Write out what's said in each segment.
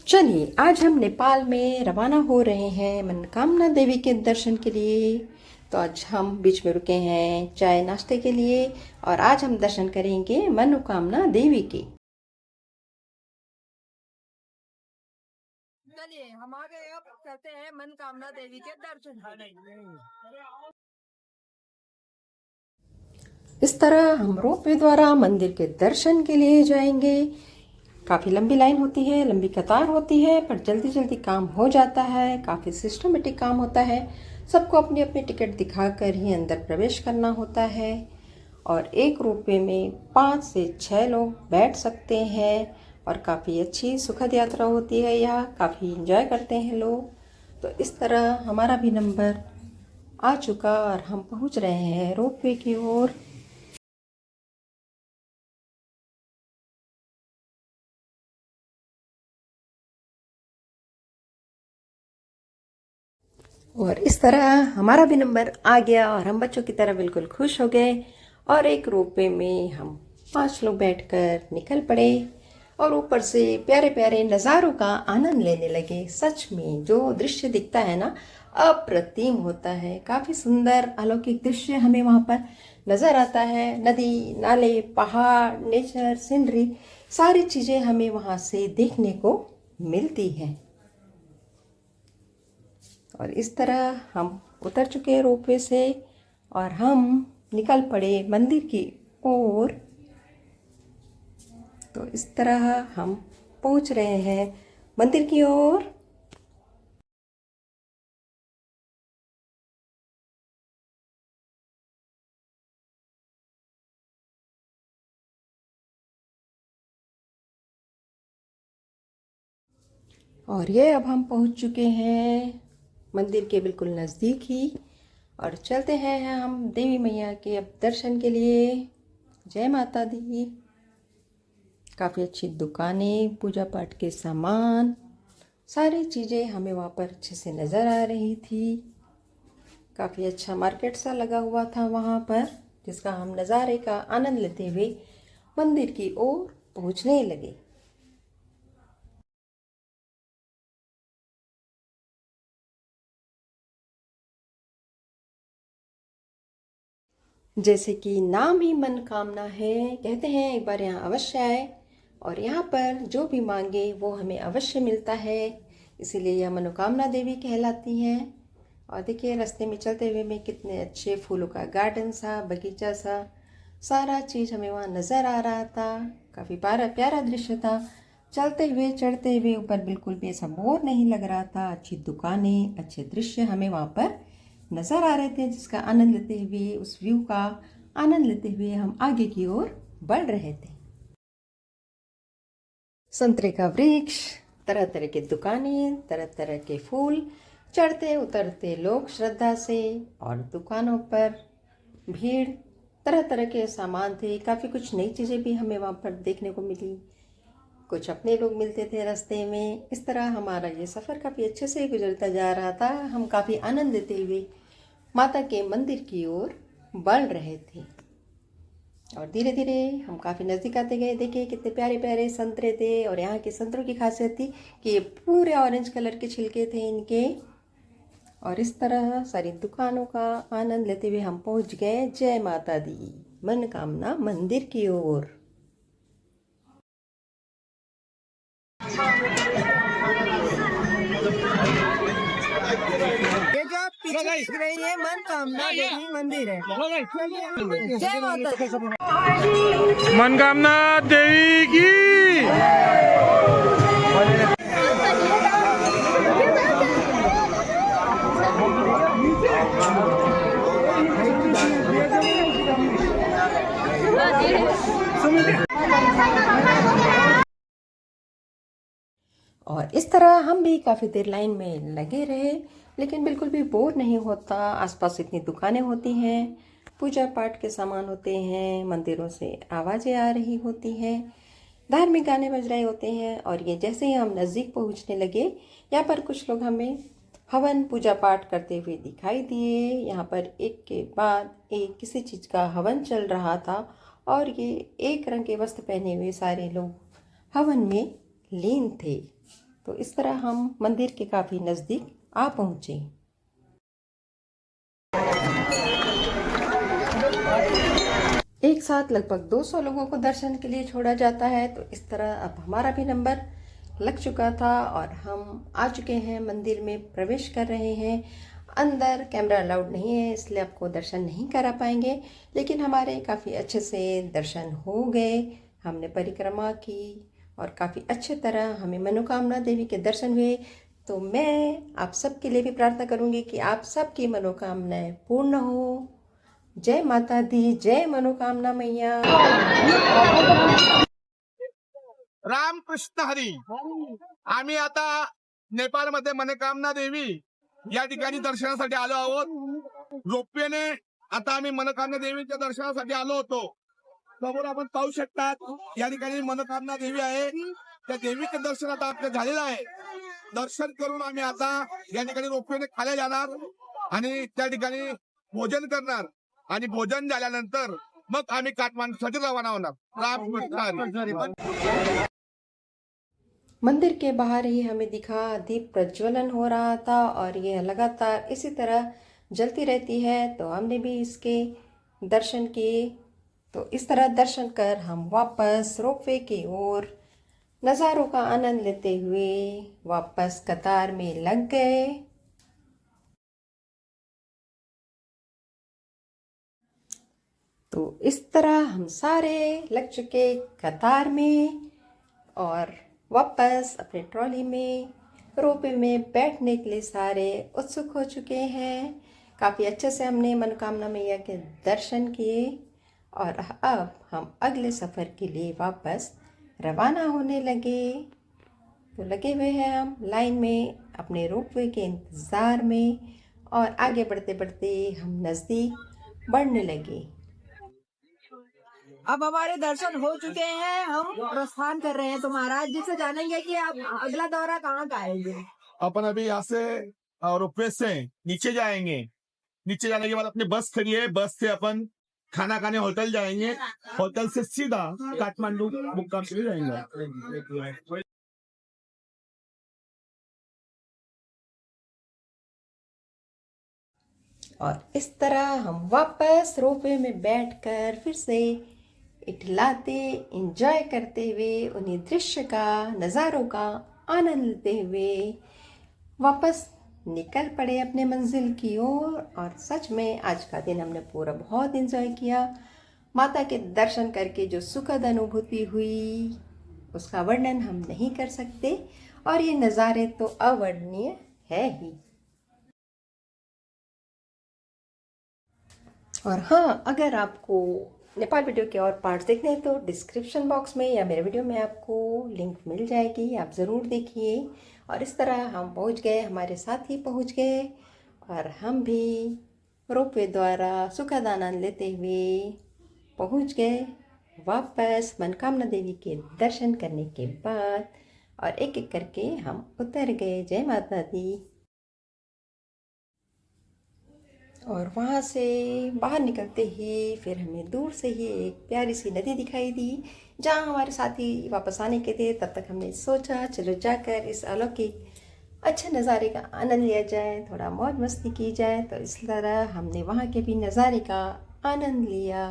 चलिए आज हम नेपाल में रवाना हो रहे हैं मनोकामना देवी के दर्शन के लिए। तो आज हम बीच में रुके हैं चाय नाश्ते के लिए और आज हम दर्शन करेंगे मनोकामना देवी के। चलिए हम आगे अब करते हैं मनोकामना देवी के दर्शन। इस तरह हम रोपवे द्वारा मंदिर के दर्शन के लिए जाएंगे। काफ़ी लंबी लाइन होती है, लंबी कतार होती है, पर जल्दी जल्दी काम हो जाता है। काफ़ी सिस्टमेटिक काम होता है। सबको अपनी अपनी टिकट दिखाकर ही अंदर प्रवेश करना होता है और एक रोपवे में 5 से 6 लोग बैठ सकते हैं और काफ़ी अच्छी सुखद यात्रा होती है। यहाँ काफ़ी इंजॉय करते हैं लोग। तो इस तरह हमारा भी नंबर आ चुका और हम पहुँच रहे हैं रोपवे की ओर। और इस तरह हमारा भी नंबर आ गया और हम बच्चों की तरह बिल्कुल खुश हो गए और एक रोपवे में हम 5 लोग बैठकर निकल पड़े और ऊपर से प्यारे प्यारे नज़ारों का आनंद लेने लगे। सच में जो दृश्य दिखता है ना, अप्रतिम होता है। काफ़ी सुंदर अलौकिक दृश्य हमें वहाँ पर नज़र आता है। नदी, नाले, पहाड़, नेचर, सीनरी, सारी चीज़ें हमें वहाँ से देखने को मिलती हैं। और इस तरह हम उतर चुके हैं रोपवे से और हम निकल पड़े मंदिर की ओर। तो इस तरह हम पहुंच रहे हैं मंदिर की ओर। और ये अब हम पहुंच चुके हैं मंदिर के बिल्कुल नज़दीक ही और चलते हैं हम देवी मैया के अब दर्शन के लिए। जय माता दी। काफ़ी अच्छी दुकानें, पूजा पाठ के सामान, सारी चीज़ें हमें वहाँ पर अच्छे से नज़र आ रही थी। काफ़ी अच्छा मार्केट सा लगा हुआ था वहाँ पर, जिसका हम नज़ारे का आनंद लेते हुए मंदिर की ओर पहुँचने लगे। जैसे कि नाम ही मनोकामना है, कहते हैं एक बार यहाँ अवश्य आए और यहाँ पर जो भी मांगे वो हमें अवश्य मिलता है। इसीलिए यह मनोकामना देवी कहलाती हैं। और देखिए रास्ते में चलते हुए में कितने अच्छे फूलों का गार्डन सा, बगीचा सा, सारा चीज़ हमें वहाँ नज़र आ रहा था। काफ़ी प्यारा दृश्य था। चलते हुए चढ़ते हुए ऊपर बिल्कुल भी ऐसा बोर नहीं लग रहा था। अच्छी दुकानें, अच्छे दृश्य हमें वहाँ पर नज़र आ रहे थे, जिसका आनंद लेते हुए, उस व्यू का आनंद लेते हुए हम आगे की ओर बढ़ रहे थे। संतरे का वृक्ष, तरह तरह की दुकानें, तरह तरह के फूल, चढ़ते उतरते लोग श्रद्धा से और दुकानों पर भीड़, तरह तरह के सामान थे। काफ़ी कुछ नई चीज़ें भी हमें वहाँ पर देखने को मिली। कुछ अपने लोग मिलते थे रास्ते में। इस तरह हमारा ये सफ़र काफ़ी अच्छे से गुजरता जा रहा था। हम काफ़ी आनंद लेते हुए माता के मंदिर की ओर बढ़ रहे थे और धीरे धीरे हम काफ़ी नज़दीक आते गए। देखिए कितने प्यारे प्यारे संतरे थे और यहाँ के संतरों की खासियत थी कि ये पूरे ऑरेंज कलर के छिलके थे इनके। और इस तरह सारी दुकानों का आनंद लेते हुए हम पहुँच गए जय माता दी मनोकामना मंदिर की ओर। ये जो आप पीछे देख रहे हैं मनोकामना देवी मंदिर है। जय माता दी। मनोकामना देवी की। और इस तरह हम भी काफ़ी देर लाइन में लगे रहे, लेकिन बिल्कुल भी बोर नहीं होता। आसपास इतनी दुकानें होती हैं, पूजा पाठ के सामान होते हैं, मंदिरों से आवाज़ें आ रही होती हैं, धार्मिक गाने बज रहे होते हैं। और ये जैसे ही हम नज़दीक पहुंचने लगे, यहाँ पर कुछ लोग हमें हवन पूजा पाठ करते हुए दिखाई दिए। यहाँ पर एक के बाद एक किसी चीज़ का हवन चल रहा था और ये एक रंग के वस्त्र पहने हुए सारे लोग हवन में लीन थे। तो इस तरह हम मंदिर के काफ़ी नज़दीक आ पहुँचे। एक साथ लगभग 200 लोगों को दर्शन के लिए छोड़ा जाता है। तो इस तरह अब हमारा भी नंबर लग चुका था और हम आ चुके हैं, मंदिर में प्रवेश कर रहे हैं। अंदर कैमरा अलाउड नहीं है, इसलिए आपको दर्शन नहीं करा पाएंगे, लेकिन हमारे काफ़ी अच्छे से दर्शन हो गए। हमने परिक्रमा की और काफ़ी अच्छे तरह हमें मनोकामना देवी के दर्शन हुए। तो मैं आप सबके लिए भी प्रार्थना करूँगी कि आप सबकी मनोकामनाएं पूर्ण हो। जय माता दी, जय मनोकामना मैया। रामकृष्ण हरी। आम्ही आता नेपाळमध्ये मनोकामना देवी या ठिकाणी दर्शनासाठी आलो आहोत। रोपवेने आता आम्ही मनोकामना देवीच्या दर्शनासाठी आलो होतो। समोर आपण पाहू शकता या ठिकाणी मनोकामना देवी आहे। त्या देवीचं दर्शन आता आपलं झालेलं आहे। दर्शन करून आम्ही आता या ठिकाणी रोपवेने खाली जाणार आणि त्या ठिकाणी भोजन करणार आणि भोजन झाल्यानंतर मग आम्ही काठमांडूसाठी रवाना होणार। रामकृष्ण हरी। मंदिर के बाहर ही हमें दिखा दीप प्रज्वलन हो रहा था और यह लगातार इसी तरह जलती रहती है। तो हमने भी इसके दर्शन किए। तो इस तरह दर्शन कर हम वापस रोपवे की ओर नज़ारों का आनंद लेते हुए वापस कतार में लग गए। तो इस तरह हम सारे लग चुके कतार में और वापस अपने ट्रॉली में रोपवे में बैठने के लिए सारे उत्सुक हो चुके हैं। काफ़ी अच्छे से हमने मनोकामना मैया के दर्शन किए और अब हम अगले सफ़र के लिए वापस रवाना होने लगे। तो लगे हुए हैं हम लाइन में अपने रोपवे के इंतज़ार में और आगे बढ़ते बढ़ते हम नज़दीक बढ़ने लगे। अब हमारे दर्शन हो चुके हैं, हम प्रस्थान कर रहे हैं। तो महाराज जी से जानेंगे कि आप अगला दौरा कहाँ का आएंगे। अपन अभी यहाँ से रोपवे से नीचे जाएंगे। नीचे जाने के बाद अपनी बस खड़ी है, बस से अपन खाना खाने होटल जाएंगे। होटल से सीधा काठमांडू मुक्काम के लिए जाएंगे। और इस तरह हम वापस रोपवे में बैठकर फिर से इठलाते एंजॉय करते हुए उन्हीं दृश्य का, नज़ारों का आनंद लेते हुए वापस निकल पड़े अपने मंजिल की ओर। और सच में आज का दिन हमने पूरा बहुत एंजॉय किया। माता के दर्शन करके जो सुखद अनुभूति हुई उसका वर्णन हम नहीं कर सकते और ये नज़ारे तो अवर्णनीय है ही। और हाँ, अगर आपको नेपाल वीडियो के और पार्ट्स देखने हैं तो डिस्क्रिप्शन बॉक्स में या मेरे वीडियो में आपको लिंक मिल जाएगी, आप ज़रूर देखिए। और इस तरह हम पहुंच गए, हमारे साथ ही पहुंच गए और हम भी रोपवे द्वारा सुखद आनंद लेते हुए पहुंच गए वापस मनोकामना देवी के दर्शन करने के बाद। और एक एक करके हम उतर गए। जय माता दी। और वहाँ से बाहर निकलते ही फिर हमें दूर से ही एक प्यारी सी नदी दिखाई दी। जहाँ हमारे साथी वापस आने के थे, तब तक हमने सोचा चलो जाकर इस अलौकिक अच्छे नज़ारे का आनंद लिया जाए, थोड़ा मौज मस्ती की जाए। तो इस तरह हमने वहाँ के भी नज़ारे का आनंद लिया।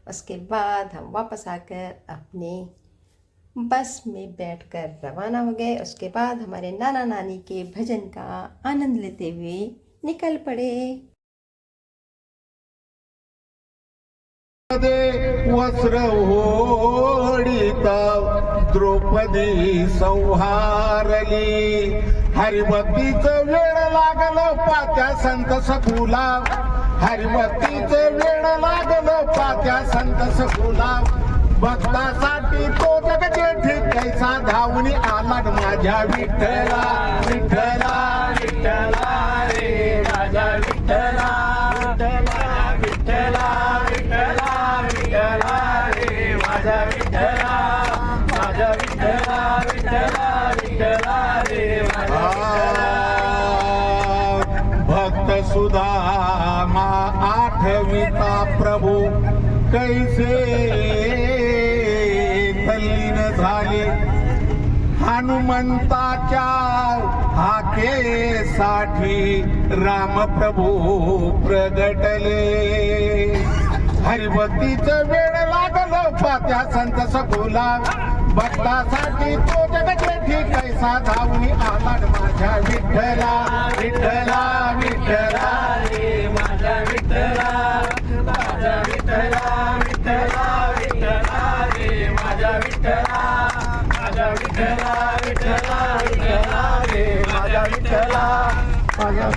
उसके बाद हम वापस आकर अपने बस में बैठकर रवाना हो गए। उसके बाद हमारे नाना नानी के भजन का आनंद लेते हुए निकल पड़े। वस्त्र ओढिता द्रौपदी संहारली, हरिभक्तीचं वेळ लागलं पात्या संत सखुला, हरिभक्तीचं वेळ लागलं पात्या संत सखुला, भक्तासाठी तो जगजेठी कैसा धावून आला माझ्या विठ्ठला, विठ्ठला विठ्ठला रे माझ्या विठ्ठला, विठ्ठला विठ्ठला विठ्ठला विठ्ठला रे माझ्या विठ्ठला, माझ्या विठ्ठला विठ्ठला विठ्ठला रे माझ्या भक्त सुदामा आठविता प्रभू कैसे तल्लीन झाले, हनुमान हनुमंताच्या हाकेसाठी रामप्रभू प्रगटले. हरिभक्तीचं वेळ लागलं पात्या संत सखोला, भक्तासाठी तो जगजेठी कैसा धावणी आला माझ्या विठ्ठला. विठ्ठला विठ्ठला रे माझ्या विठ्ठला, माझ्या विठ्ठला विठ्ठला विठ्ठला रे माझ्या विठ्ठला, माझ्या विठ्ठला विठ्ठला विठ्ठला रे माझ्या विठ्ठला, माझ्या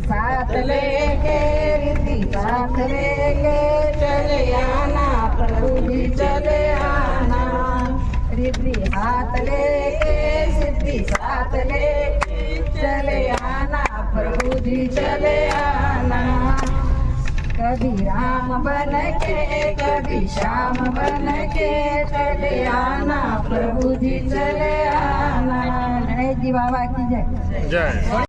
साथ लेके रिद्धि साथ लेके चले आना प्रभु जी चले आना. रिद्धि हाथ लेके सिद्धि साथ लेके चले आना प्रभु जी चले आना. कभी राम बन के कभी श्याम बन के चले आना प्रभु जी चले आना. जय जी बाबा की जय. जय.